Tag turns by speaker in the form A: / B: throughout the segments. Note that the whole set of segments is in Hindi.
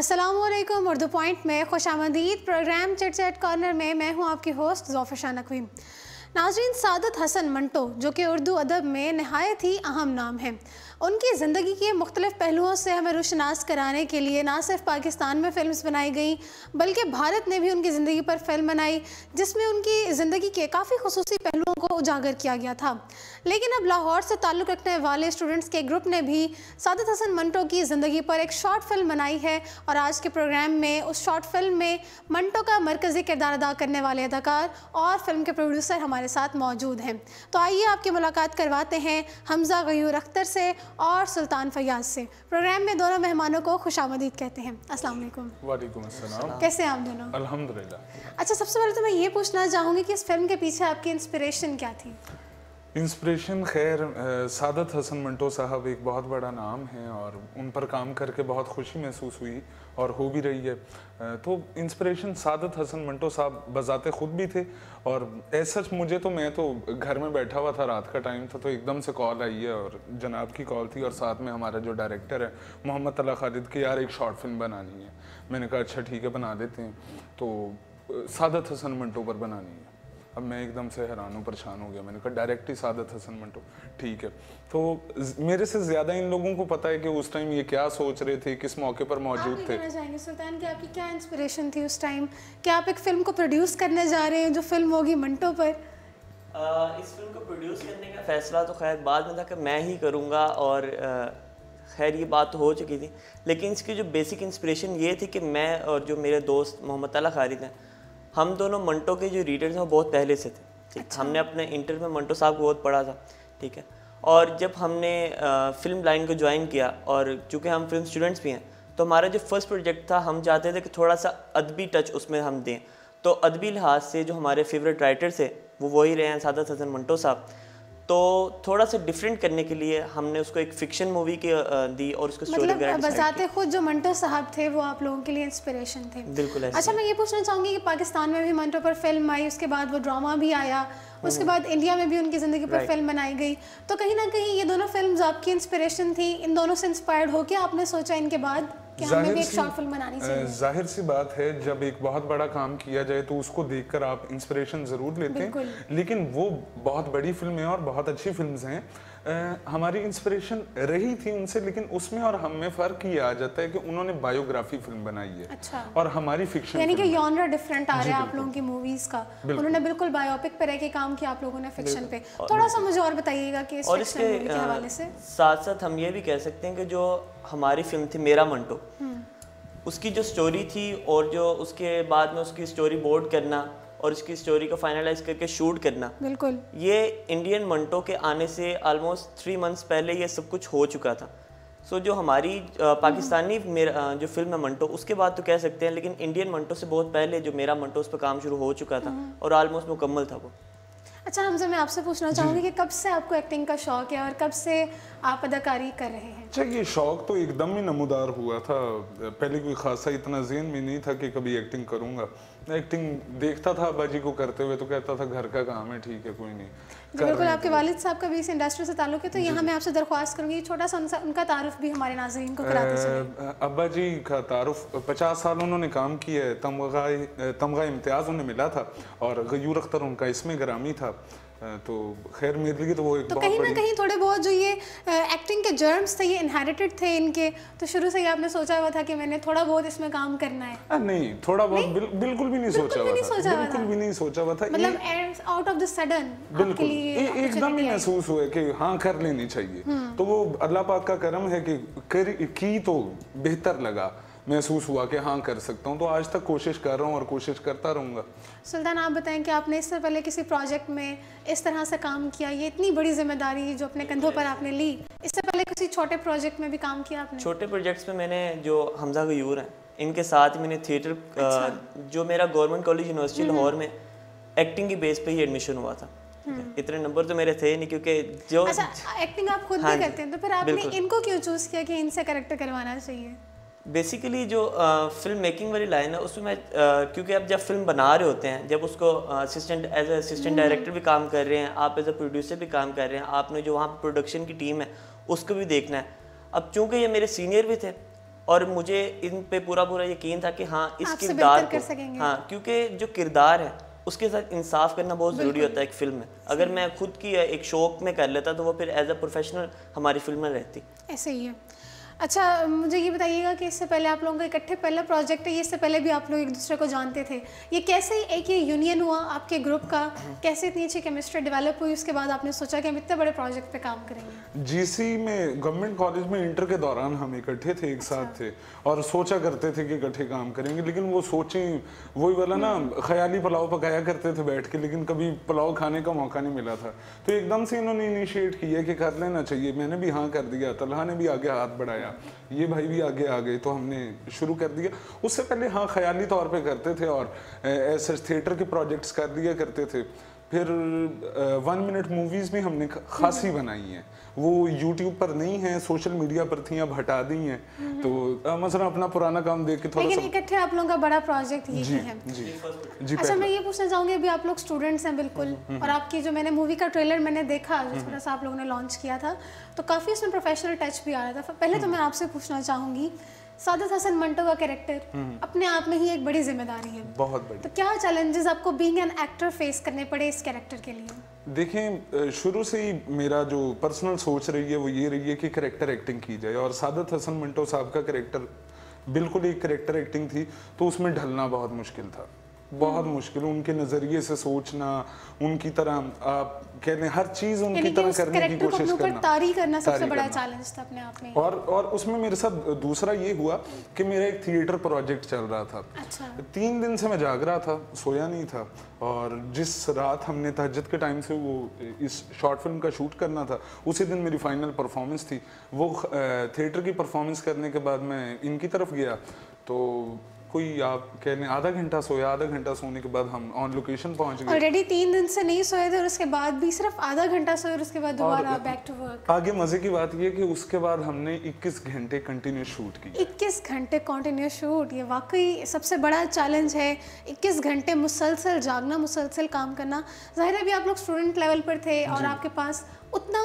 A: अस्सलामुअलैकुम। उर्दू पॉइंट में खुशामदीद। प्रोग्राम चिट चैट कॉर्नर में मैं हूँ आपकी होस्ट ज़ौफ़र शाह नकवी। नाज़रीन, सादत हसन मंटो जो कि उर्दू अदब में नहायत ही अहम नाम है, उनकी ज़िंदगी के मुख्तलिफ़ पहलुओं से हमें रुशनास कराने के लिए ना सिर्फ पाकिस्तान में फ़िल्म्स बनाई गई बल्कि भारत ने भी उनकी ज़िंदगी पर फिल्म बनाई जिसमें उनकी ज़िंदगी के काफ़ी खुसूसी पहलुओं को उजागर किया गया था। लेकिन अब लाहौर से ताल्लुक़ रखने वाले स्टूडेंट्स के ग्रुप ने भी सादत हसन मंटो की ज़िंदगी पर एक शॉर्ट फिल्म बनाई है और आज के प्रोग्राम में उस शॉर्ट फिल्म में मंटो का मरकज़ी किरदार अदा करने वाले अदाकार और फिल्म के प्रोड्यूसर हमारे साथ मौजूद हैं। तो आइए आपकी मुलाकात करवाते हैं हमज़ा गयूर अख्तर से और सुल्तान फयाज से। प्रोग्राम में दोनों मेहमानों को खुशामदीद कहते हैं। अस्सलाम वालेकुम।
B: वालेकुम अस्सलाम।
A: कैसे हैं आप दोनों?
B: अल्हम्दुलिल्लाह।
A: अच्छा, सबसे पहले तो मैं ये पूछना चाहूँगी कि इस फिल्म के पीछे आपकी इंस्पिरेशन क्या थी?
B: इंस्पिरेशन खैर सादत हसन मंटो साहब एक बहुत बड़ा नाम है और उन पर काम करके बहुत खुशी महसूस हुई और हो भी रही है। तो इंस्पिरेशन सादत हसन मंटो साहब बजाते ख़ुद भी थे और ऐसा मुझे तो मैं तो घर में बैठा हुआ था, रात का टाइम था, तो एकदम से कॉल आई है और जनाब की कॉल थी और साथ में हमारा जो डायरेक्टर है मोहम्मद तला खालिद की, यार एक शॉर्ट फिल्म बनानी है। मैंने कहा अच्छा ठीक है बना देते हैं। तो सादत हसन मंटो पर बनानी है। अब मैं एकदम से हैरान हूँ, परेशान हो गया। मैंने कहा डायरेक्ट ही सादत हसन मंटो, ठीक है। तो मेरे से ज़्यादा इन लोगों को पता है कि उस टाइम ये क्या सोच रहे थे, किस मौके पर मौजूद थे।
A: चाहेंगे सुल्तान कि आपकी क्या इंस्पिरेशन थी उस टाइम? क्या आप एक फ़िल्म को प्रोड्यूस करने जा रहे हैं जो फिल्म होगी मंटो पर?
C: इस फिल्म को प्रोड्यूस करने का फ़ैसला तो खैर बाद में था कि मैं ही करूँगा और खैर ये बात तो हो चुकी थी, लेकिन इसकी जो बेसिक इंस्पिरेशन ये थी कि मैं और जो मेरे दोस्त मोहम्मद तला खालिद हैं, हम दोनों मंटो के जो रीडर्स हैं वो बहुत पहले से थे। ठीक, अच्छा। हमने अपने इंटर में मंटो साहब को बहुत पढ़ा था, ठीक है। और जब हमने फिल्म लाइन को ज्वाइन किया और चूँकि हम फिल्म स्टूडेंट्स भी हैं तो हमारा जो फर्स्ट प्रोजेक्ट था, हम चाहते थे कि थोड़ा सा अदबी टच उसमें हम दें। तो अदबी लिहाज से जो हमारे फेवरेट राइटर थे वो वही रहे हैं, सादत हसन मंटो साहब। तो थोड़ा सा डिफरेंट करने के लिए हमने उसको एक फिक्शन मूवी की दी और उसको स्टोरी
A: मतलब बजाते खुद जो मंटो साहब थे वो आप लोगों के लिए इंस्पिरेशन थे।
C: बिल्कुल ऐसे।
A: अच्छा, मैं ये पूछना चाहूँगी कि पाकिस्तान में भी मंटो पर फिल्म आई, उसके बाद वो ड्रामा भी आया, उसके बाद इंडिया में भी उनकी ज़िंदगी पर फिल्म बनाई गई, तो कहीं ना कहीं ये दोनों फिल्म्स आपकी इंस्पिरेशन थी? इन दोनों से इंस्पायर्ड होकर आपने सोचा इनके बाद कि हमें भी एक शॉर्ट फिल्म बनानी चाहिए?
B: जाहिर सी बात है, जब एक बहुत बड़ा काम किया जाए तो उसको देखकर आप इंस्पिरेशन ज़रूर लेते हैं, लेकिन वो बहुत बड़ी फिल्म है और बहुत अच्छी फिल्म्स हैं। हमारी इंस्पिरेशन रही थी उनसे, लेकिन उसमें और हम में फ़र्क ये आ जाता है कि उन्होंने बायोग्राफी फिल्म बनाई है। अच्छा। और हमारी फिक्शन,
A: यानी कि जॉनरा डिफरेंट आ रहा है आप लोगों की मूवीज़ का। उन्होंने बिल्कुल बायोपिक पर रह के काम किया, आप लोगों ने फिक्शन पे। थोड़ा सा मुझे और बताइएगा कि इस फिक्शन मूवी के हवाले से।
C: साथ साथ हम ये भी कह सकते हैं कि जो हमारी फिल्म थी मेरा मंटो, उसकी जो स्टोरी थी और जो उसके बाद में उसकी स्टोरी बोर्ड करना और इसकी स्टोरी को फाइनलाइज करके शूट करना, बिल्कुल, ये इंडियन मंटो के आने से ऑलमोस्ट 3 मंथ्स पहले ये सब कुछ हो चुका था। सो जो हमारी पाकिस्तानी मेरा जो फिल्म है मंटो, उसके बाद तो कह सकते हैं, लेकिन इंडियन मंटो से बहुत पहले जो मेरा मंटो उस पर काम शुरू हो चुका था और ऑलमोस्ट मुकम्मल था वो।
A: अच्छा हमजा, मैं आपसे पूछना चाहूँगी कि कब से आपको एक्टिंग का शौक़ है और कब से आप अदाकारी कर रहे हैं?
B: अच्छा, ये शौक़ तो एकदम ही नमूदार हुआ था। पहले कोई खासा इतना ज़हन में नहीं था कि कभी एक्टिंग करूँगा। एक्टिंग देखता था अब्बा जी को करते हुए तो कहता था घर का काम है, ठीक है कोई नहीं।
A: बिल्कुल, आपके वालिद साहब का भी इस इंडस्ट्री से ताल्लुक़ है, तो यहाँ मैं आपसे दरख्वास्त करूँगी छोटा सा उनका तारुफ भी हमारे नाज़रीन को कराते चलें।
B: अब्बा जी का तारुफ, 50 साल उन्होंने काम किया है, तमगा इम्तियाज़ उन्हें मिला था और गयूर अख्तर उनका इसमें ग्रामी था। तो खैर मेरे लिए तो वो एक
A: तो कहीं ना कहीं थोड़े बहुत जो ये एक्टिंग के जर्म्स थे ये इनहेरिटेड थे इनके, तो शुरू से ही आपने सोचा हुआ था कि मैंने थोड़ा बहुत इसमें काम करना है?
B: नहीं, थोड़ा बहुत बिल्कुल भी नहीं सोचा हुआ था, बिल्कुल भी नहीं सोचा हुआ था।
A: मतलब आउट ऑफ द सडन
B: बिल्कुल एकदम ही महसूस हुआ कि हाँ कर लेनी चाहिए। तो वो अल्लाह पाक का करम है कि तो बेहतर लगा, महसूस हुआ कि हाँ कर सकता हूँ, तो आज तक कोशिश कर रहा हूँ और कोशिश करता रहूँगा।
A: सुल्तान, आप बताएं कि आपने इससे पहले किसी प्रोजेक्ट में इस तरह से काम किया, ये इतनी बड़ी जिम्मेदारी जो अपने कंधों पर आपने ली, इससे पहले किसी छोटे प्रोजेक्ट में भी काम किया आपने?
C: छोटे प्रोजेक्ट्स में मैंने जो हमजा गयूर हैं इनके साथ मैंने थिएटर, जो मेरा गवर्नमेंट कॉलेज यूनिवर्सिटी लाहौर में एक्टिंग की बेस पे ही एडमिशन हुआ था। इतने नंबर तो मेरे थे नहीं, क्योंकि जो
A: एक्टिंग आप खुद भी करते हैं, तो फिर आपने इनको क्यों चूज़ किया कि इनसे कैरेक्टर करवाना चाहिए?
C: बेसिकली जो फिल्म मेकिंग वाली लाइन है उसमें मैं क्योंकि आप जब फिल्म बना रहे होते हैं, जब उसको एज असिस्टेंट डायरेक्टर भी काम कर रहे हैं, आप एज अ प्रोड्यूसर भी काम कर रहे हैं, आपने जो वहाँ प्रोडक्शन की टीम है उसको भी देखना है। अब चूँकि ये मेरे सीनियर भी थे और मुझे इन पे पूरा पूरा यकीन था कि हाँ इस
A: आपसे
C: किरदार
A: बेहतर कर
C: को,
A: सकेंगे।
C: हाँ क्योंकि जो किरदार है उसके साथ इंसाफ करना बहुत ज़रूरी होता है एक फिल्म में। अगर मैं खुद की एक शौक में कर लेता तो वो फिर एज अ प्रोफेशनल हमारी फिल्म में रहती।
A: ऐसे ही है। अच्छा, मुझे ये बताइएगा कि इससे पहले आप लोगों का इकट्ठे पहला प्रोजेक्ट है, ये इससे पहले भी आप लोग एक दूसरे को जानते थे, ये कैसे एक ये यूनियन हुआ आपके ग्रुप का, कैसे इतनी अच्छी केमिस्ट्री डेवलप हुई, उसके बाद आपने सोचा कि हम इतने बड़े प्रोजेक्ट पे काम करेंगे?
B: जीसी में गवर्नमेंट कॉलेज में इंटर के दौरान हम इकट्ठे थे, एक साथ थे और सोचा करते थे कि इकट्ठे काम करेंगे, लेकिन वो सोचें वही वाला ना ख्याली पुलाव पकाया करते थे बैठ के, लेकिन कभी पुलाव खाने का मौका नहीं मिला था। तो एकदम से इन्होंने इनिशिएट किया कि कर लेना चाहिए, मैंने भी हाँ कर दिया, तलहा ने भी आगे हाथ बढ़ाया, ये भाई भी आगे आ गए, तो हमने शुरू कर दिया। उससे पहले हाँ ख्याली तौर पे करते थे और ऐसे थिएटर के प्रोजेक्ट्स कर दिया करते थे। फिर 1 मिनट मूवीज़ भी हमने खासी बनाई हैं, वो यूट्यूब पर नहीं है, सोशल मीडिया पर थी, अब हटा दी हैं। तो मसलन अपना पुराना काम देख के थोड़ा
A: लेकिन
B: सा
A: इकट्ठे आप लोगों का बड़ा प्रोजेक्ट ये
B: जी
A: है।
B: जी जी।
A: अच्छा, मैं ये पूछना चाहूँगी, अभी आप लोग स्टूडेंट्स हैं बिल्कुल, और आपकी जो मैंने मूवी का ट्रेलर मैंने देखा जो थोड़ा सा आप लोगों ने लॉन्च किया था, तो काफ़ी उसमें प्रोफेशनल टच भी आ रहा था। पहले तो मैं आपसे पूछना चाहूँगी, सादत हसन मंटो का कैरेक्टर अपने आप में ही एक बड़ी जिम्मेदारी है,
B: बहुत बड़ी।
A: तो क्या चैलेंजेस आपको बीइंग एन एक्टर फेस करने पड़े इस कैरेक्टर के लिए?
B: देखें, शुरू से ही मेरा जो पर्सनल सोच रही है वो ये रही है कि कैरेक्टर एक्टिंग की जाए, और सादत हसन मंटो साहब का कैरेक्टर बिल्कुल एक कैरेक्टर एक्टिंग थी, तो उसमें ढलना बहुत मुश्किल था, बहुत मुश्किल। उनके नज़रिए से सोचना, उनकी तरह आप कह लें हर चीज़ उनकी तरह करने की कोशिश
A: करना सबसे बड़ा चैलेंज था अपने आप में।
B: और उसमें मेरे साथ दूसरा ये हुआ कि मेरा एक थिएटर प्रोजेक्ट चल रहा था।
A: अच्छा।
B: 3 दिन से मैं जाग रहा था, सोया नहीं था, और जिस रात हमने तहज्जुद के टाइम से वो इस शॉर्ट फिल्म का शूट करना था, उसी दिन मेरी फाइनल परफॉर्मेंस थी। वो थिएटर की परफॉर्मेंस करने के बाद मैं इनकी तरफ गया, तो कोई आप कह लें आधा घंटा सोया, आधा घंटा सोने के बाद हम ऑन लोकेशन पहुंच गए।
A: ऑलरेडी 3 दिन से नहीं सोए थे और उसके बाद भी सिर्फ आधा घंटा सोए और उसके बाद दोबारा बैक टू वर्क।
B: आगे मजे की बात ये कि उसके बाद हमने 21 घंटे कंटिन्यूस शूट की।
A: 21 घंटे कंटिन्यूस शूट, ये वाकई सबसे बड़ा चैलेंज है। 21 घंटे मुसलसल जागना, मुसलसल काम करना। जाहिर है भी आप लोग स्टूडेंट लेवल पर थे और आपके पास उतना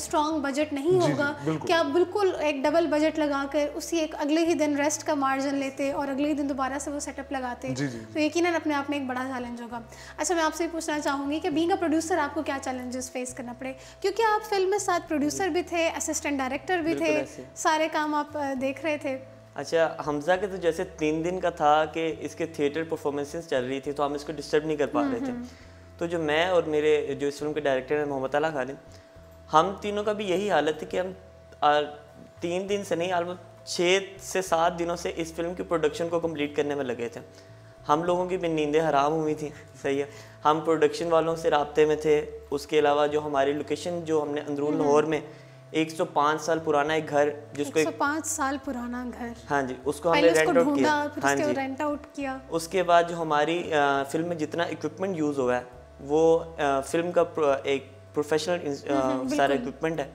A: स्ट्रॉन्ग बजट नहीं होगा कि आप बिल्कुल एक डबल बजट लगाकर उसी एक अगले ही दिन रेस्ट का मार्जिन लेते और अगले ही दिन दोबारा से वो सेटअप लगाते। तो यकीनन अपने आप में एक बड़ा चैलेंज होगा। अच्छा, मैं आपसे पूछना चाहूँगी कि बीइंग अ प्रोड्यूसर आपको क्या चैलेंजेस फेस करना पड़े, क्योंकि आप फिल्म में साथ प्रोड्यूसर भी थे, असिस्टेंट डायरेक्टर भी थे, सारे काम आप देख रहे थे।
C: अच्छा, हमजा के तो जैसे 3 दिन का था कि इसके थिएटर परफॉर्मेंसेस चल रही थी, तो हम इसको डिस्टर्ब नहीं कर पा रहे थे। तो जो मैं और मेरे जो इस फिल्म के डायरेक्टर हैं मोहम्मद अला खालिद, हम तीनों का भी यही हालत थी कि हम 3 दिन से नहीं, ऑलमोस्ट 6 से 7 दिनों से इस फिल्म की प्रोडक्शन को कंप्लीट करने में लगे थे। हम लोगों की भी नींदें हराम हुई थी, सही है। हम प्रोडक्शन वालों से राब्ते में थे। उसके अलावा जो हमारी लोकेशन जो हमने अंदरून लाहौर में 105 साल पुराना एक घर, जिसको
A: 105 साल पुराना घर,
C: हाँ जी, उसको हमने रेंट आउट किया।
A: हाँ जी, रेंट आउट किया।
C: उसके बाद जो हमारी फिल्म में जितना इक्विपमेंट यूज़ हुआ है वो फिल्म का एक प्रोफेशनल सारा इक्विपमेंट है,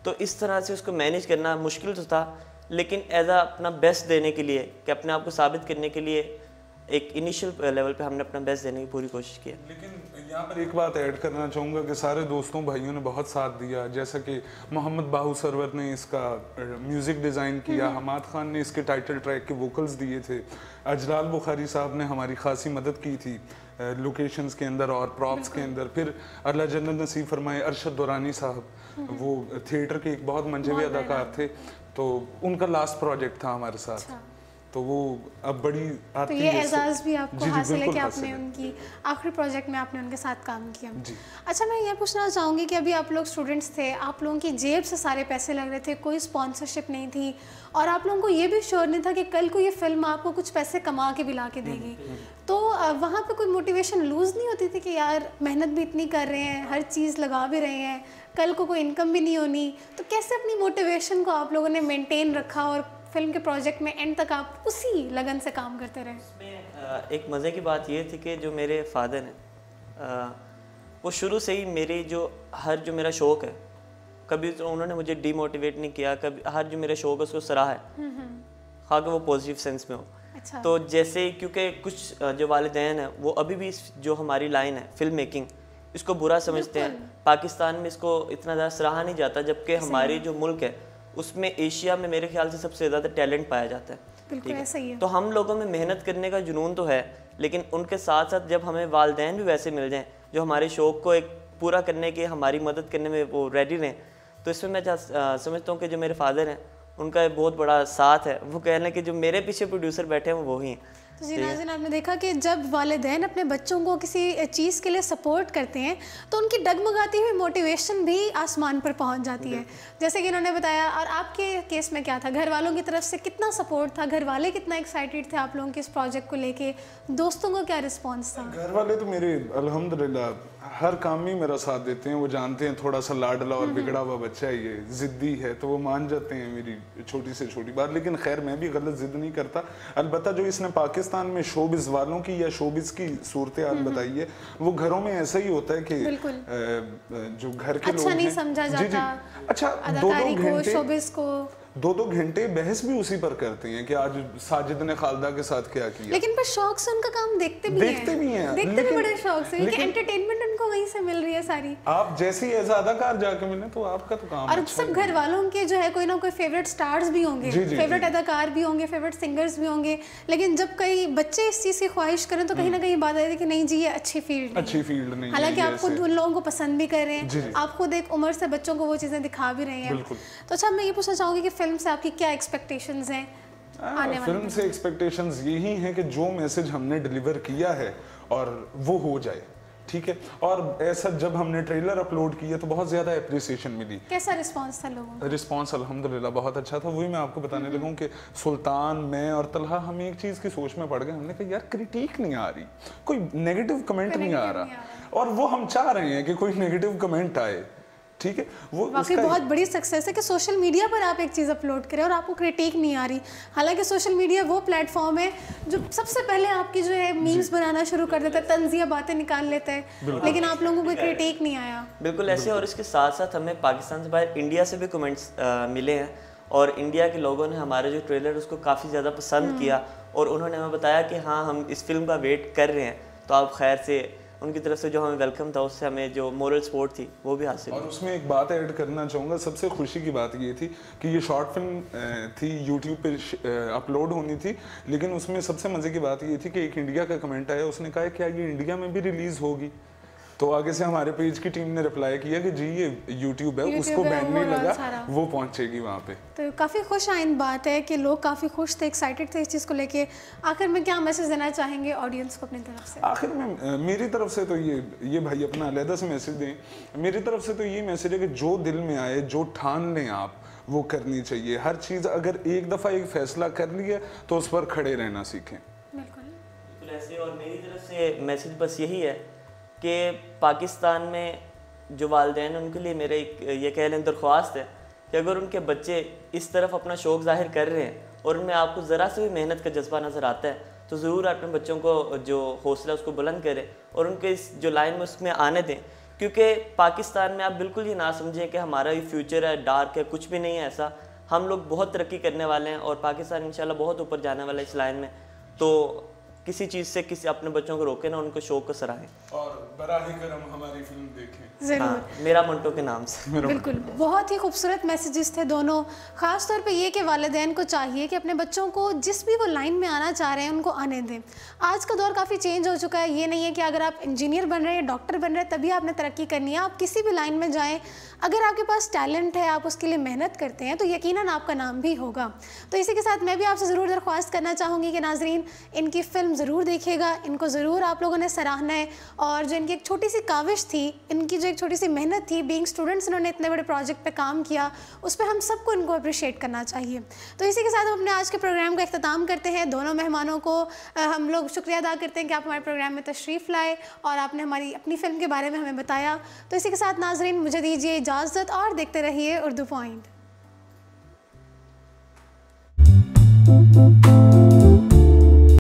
C: तो इस तरह से उसको मैनेज करना मुश्किल तो था, लेकिन एज आ अपना बेस्ट देने के लिए, कि अपने आप को साबित करने के लिए एक इनिशियल लेवल पे हमने अपना बेस्ट देने की पूरी कोशिश की।
B: लेकिन यहाँ पर एक बात ऐड करना चाहूँगा कि सारे दोस्तों भाइयों ने बहुत साथ दिया, जैसा कि मोहम्मद बाहू सरवर ने इसका म्यूज़िक डिज़ाइन किया, हमाद खान ने इसके टाइटल ट्रैक के वोकल्स दिए थे, अजलाल बुखारी साहब ने हमारी खासी मदद की थी लोकेशंस के अंदर और प्रॉप्स के अंदर। फिर अल्लाह जन्नत नसीब फरमाए अरशद दुरानी साहब, वो थिएटर के एक बहुत मंजे हुए अदाकार थे, तो उनका लास्ट प्रोजेक्ट था हमारे साथ। तो वो अब बड़ी
A: तो ये एजाज़ भी आपको हासिल है कि आपने उनकी आखिरी प्रोजेक्ट में आपने उनके साथ काम किया। अच्छा, मैं ये पूछना चाहूँगी कि अभी आप लोग स्टूडेंट्स थे, आप लोगों की जेब से सारे पैसे लग रहे थे, कोई स्पॉन्सरशिप नहीं थी, और आप लोगों को ये भी श्योर नहीं था कि कल को ये फिल्म आपको कुछ पैसे कमा के भी ला के देगी। तो वहाँ पे कोई मोटिवेशन लूज़ नहीं होती थी कि यार मेहनत भी इतनी कर रहे हैं, हर चीज़ लगा भी रहे हैं, कल को कोई इनकम भी नहीं होनी, तो कैसे अपनी मोटिवेशन को आप लोगों ने मेंटेन रखा और फिल्म के प्रोजेक्ट में एंड तक आप उसी लगन से काम करते रहे?
C: इसमें एक मज़े की बात ये थी कि जो मेरे फादर हैं वो शुरू से ही मेरी जो मेरा शौक़ है, कभी तो उन्होंने मुझे डीमोटिवेट नहीं किया, कभी हर जो मेरा शौक़ है उसको सराहा है, हाँ कि वो पॉजिटिव सेंस में हो।
A: अच्छा।
C: तो जैसे क्योंकि कुछ जो वालिदैन हैं वो अभी भी जो हमारी लाइन है फिल्म मेकिंग, इसको बुरा समझते हैं, पाकिस्तान में इसको इतना ज़्यादा सराहा नहीं जाता, जबकि हमारी जो मुल्क है उसमें एशिया में मेरे ख्याल से सबसे ज़्यादा टैलेंट पाया जाता है।
A: बिल्कुल ऐसा ही है।
C: तो हम लोगों में मेहनत करने का जुनून तो है, लेकिन उनके साथ साथ जब हमें वालिदैन भी वैसे मिल जाएं जो हमारे शौक़ को एक पूरा करने के, हमारी मदद करने में वो रेडी रहें, तो इसमें मैं समझता हूँ कि जो मेरे फादर हैं उनका बहुत बड़ा साथ है। वो कह लें कि जो मेरे पीछे प्रोड्यूसर बैठे हैं वो वही हैं।
A: तो जी नाज़रीन, आपने देखा कि जब वालिदैन अपने बच्चों को किसी चीज़ के लिए सपोर्ट करते हैं तो उनकी डगमगाती हुई मोटिवेशन भी आसमान पर पहुंच जाती है, जैसे कि इन्होंने बताया। और आपके केस में क्या था, घर वालों की तरफ से कितना सपोर्ट था, घर वाले कितना एक्साइटेड थे आप लोगों के इस प्रोजेक्ट को लेके, दोस्तों को क्या रिस्पॉन्स था?
B: घर वाले तो मेरे अल्हम्दुलिल्लाह हर काम में मेरा साथ देते हैं। वो जानते हैं थोड़ा सा लाडला और बिगड़ा हुआ बच्चा है, ये ज़िद्दी है, तो वो मान जाते हैं मेरी छोटी से छोटी बात। लेकिन खैर मैं भी गलत ज़िद नहीं करता। अलबत्ता जो इसने पाकिस्तान में शोबिज़ वालों की या शोबिज़ की सूरत हाल बताई है, वो घरों में ऐसा ही होता है कि जो घर के लोग
A: नहीं समझा जाता।
B: अच्छा,
A: अदाकारी को, शोबिज़ को
B: 2-2 घंटे बहस भी उसी पर करते हैं कि आज साजिद ने खालदा के साथ क्या किया।
A: लेकिन पर शौक से उनका काम देखते भी बड़े शौक से, क्योंकि एंटरटेनमेंट उनको वहीं से मिल रही है सारी।
B: आप जैसे ही एज अदाकार जाके मिले तो आपका तो काम
A: और सब घर वालों के जो है कोई ना कोई फेवरेट स्टार्स भी होंगे, फेवरेट अदाकार भी होंगे, फेवरेट सिंगर्स भी होंगे। लेकिन जब कई बच्चे इस चीज़ की ख्वाहिश करें तो कहीं ना कहीं बात आती है कि नहीं जी ये अच्छी फील्ड नहीं। हालांकि आप खुद उन लोगों को पसंद भी कर रहे हैं, आप खुद एक उम्र से बच्चों को वो चीज़ें दिखा भी रहे हैं। तो अच्छा, मैं ये पूछना चाहूँगी कि फिल्म से आपकी क्या एक्सपेक्टेशंस हैं?
B: फिल्म से एक्सपेक्टेशंस यही हैं कि जो मैसेज हमने डिलीवर किया है और वो हो जाए, ठीक है। और ऐसा जब हमने ट्रेलर अपलोड किया तो बहुत ज़्यादा एप्रिसिएशन मिली।
A: कैसा रिस्पांस था लोगों का?
B: रिस्पांस अल्हम्दुलिल्लाह बहुत अच्छा था। वही मैं आपको बताने लगा कि सुल्तान, मैं और तलहा हम एक चीज़ की सोच में पड़ गए। हमने कहा यार क्रिटिक नहीं आ रही, कोई नेगेटिव कमेंट नहीं आ रहा, और वो हम चाह रहे हैं कि कोई नेगेटिव कमेंट आए, ठीक है। वो
A: वाकई बहुत बड़ी सक्सेस है कि सोशल मीडिया पर आप एक चीज़ अपलोड करें और आपको क्रिटिक नहीं आ रही। हालांकि सोशल मीडिया वो प्लेटफॉर्म है जो सबसे पहले आपकी जो है मीम्स बनाना शुरू कर देता है, तंजिया बातें निकाल लेता है, लेकिन आप लोगों को क्रिटिक नहीं आया।
C: बिल्कुल ऐसे। और इसके साथ साथ हमें पाकिस्तान से बाहर इंडिया से भी कमेंट्स मिले हैं, और इंडिया के लोगों ने हमारा जो ट्रेलर उसको काफ़ी ज़्यादा पसंद किया, और उन्होंने हमें बताया कि हाँ हम इस फिल्म का वेट कर रहे हैं, तो आप खैर से उनकी तरफ से जो हमें वेलकम था उससे हमें जो मोरल सपोर्ट थी वो भी हासिल।
B: और उसमें एक बात ऐड करना चाहूँगा, सबसे खुशी की बात ये थी कि ये शॉर्ट फिल्म थी, यूट्यूब पे अपलोड होनी थी, लेकिन उसमें सबसे मज़े की बात ये थी कि एक इंडिया का कमेंट आया, उसने कहा क्या ये इंडिया में भी रिलीज़ होगी? तो आगे से हमारे पेज की टीम ने रिप्लाई किया कि जी ये यूट्यूब है, उसको बैन नहीं लगा, वो पहुंचेगी वहाँ पे।
A: तो काफ़ी खुश आइंद बात है कि लोग काफ़ी खुश थे, एक्साइटेड थे इस चीज़ को लेके। आखिर में क्या मैसेज देना चाहेंगे ऑडियंस को अपनी तरफ से?
B: आखिर में मेरी तरफ से तो ये भाई अपना अलहदा से मैसेज दें। मेरी तरफ से तो ये मैसेज है कि जो दिल में आए, जो ठान लें आप, वो करनी चाहिए। हर चीज़ अगर एक दफ़ा एक फ़ैसला कर लिया तो उस पर खड़े रहना सीखें।
A: बिल्कुल
C: ऐसे। और मेरी तरफ से मैसेज बस यही है कि पाकिस्तान में जो वालिदैन उनके लिए मेरे एक ये कह लें दरख्वास्त है कि अगर उनके बच्चे इस तरफ अपना शौक़ ज़ाहिर कर रहे हैं और उनमें आपको ज़रा से भी मेहनत का जज्बा नज़र आता है, तो ज़रूर अपने बच्चों को जो हौसला उसको बुलंद करें और उनके इस जो लाइन में उसमें आने दें। क्योंकि पाकिस्तान में आप बिल्कुल ये ना समझें कि हमारा ये फ्यूचर है, डार्क है, कुछ भी नहीं है ऐसा। हम लोग बहुत तरक्की करने वाले हैं और पाकिस्तान इंशाल्लाह बहुत ऊपर जाने वाला है इस लाइन में। तो किसी चीज़ से किसी अपने बच्चों को रोके ना, उनको शौक को सराहें
B: और बराही करम हमारी फिल्म देखें
A: ज़रूर।
C: हाँ, मेरा मंटो के नाम से।
A: बिल्कुल, बहुत ही खूबसूरत मैसेजेस थे दोनों। ख़ास तौर पे ये कि वालिदैन को चाहिए कि अपने बच्चों को जिस भी वो लाइन में आना चाह रहे हैं उनको आने दें। आज का दौर काफ़ी चेंज हो चुका है। ये नहीं है कि अगर आप इंजीनियर बन रहे हैं, डॉक्टर बन रहे हैं तभी आपने तरक्की करनी है। आप किसी भी लाइन में जाएँ, अगर आपके पास टैलेंट है, आप उसके लिए मेहनत करते हैं तो यकीनन आपका नाम भी होगा। तो इसी के साथ मैं भी आपसे ज़रूर दरख्वास्त करना चाहूँगी कि नाजरीन इनकी फ़िल्म ज़रूर देखिएगा, इनको ज़रूर आप लोगों ने सराहना है। और जो इनकी एक छोटी सी काविश थी, इनकी जो एक छोटी सी मेहनत थी, बीइंग स्टूडेंट्स इन्होंने इतने बड़े प्रोजेक्ट पे काम किया, उस पर हम सबको इनको अप्रिशिएट करना चाहिए। तो इसी के साथ हम अपने आज के प्रोग्राम का इख्तिताम करते हैं। दोनों मेहमानों को हम लोग शुक्रिया अदा करते हैं कि आप हमारे प्रोग्राम में तशरीफ़ लाए और आपने हमारी अपनी फ़िल्म के बारे में हमें बताया। तो इसी के साथ नाजरीन मुझे दीजिए इजाज़त और देखते रहिए उर्दू पॉइंट।